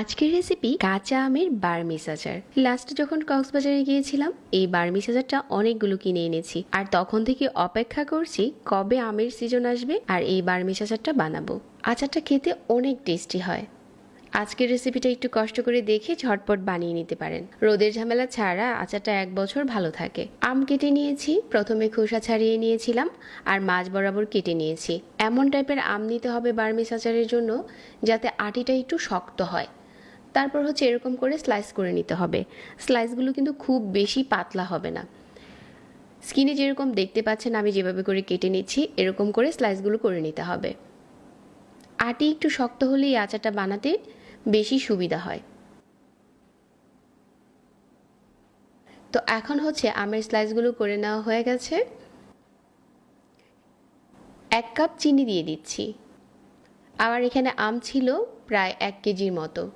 আজকের রেসিপি কাঁচা আমের বার্মিস আচার। লাস্ট যখন কক্সবাজারে গিয়েছিলাম এই বার্মিস আচারটা অনেকগুলো কিনে এনেছি, আর তখন থেকে অপেক্ষা করছি কবে আমের সিজন আসবে আর এই বার্মিস আচারটা বানাবো। আচারটা খেতে অনেক টেস্টি হয়। আজকের রেসিপিটা একটু কষ্ট করে দেখে ঝটপট বানিয়ে নিতে পারেন। রোদের ঝামেলা ছাড়া আচারটা 1 বছর ভালো থাকে। আম কেটে নিয়েছি, প্রথমে খোসা ছাড়িয়ে নিয়েছিলাম আর মাঝ বরাবর কেটে নিয়েছি। এমন টাইপের আম নিতে হবে বার্মিস আচারের জন্য যাতে আটিটা একটু শক্ত হয়। তারপর হচ্ছে এরকম করে স্লাইস করে নিতে হবে। স্লাইসগুলো কিন্তু খুব বেশি পাতলা হবে না। স্কিনে যেরকম দেখতে পাচ্ছেন আমি যেভাবে করে কেটে নিচ্ছি এরকম করে স্লাইসগুলো করে নিতে হবে। আটি একটু শক্ত হলেই আচারটা বানাতে বেশি সুবিধা হয়। তো এখন হচ্ছে আমের স্লাইসগুলো করে নেওয়া হয়ে গেছে। 1 কাপ চিনি দিয়ে দিচ্ছি। আমার এখানে আম ছিল প্রায় 1 কেজির মতো।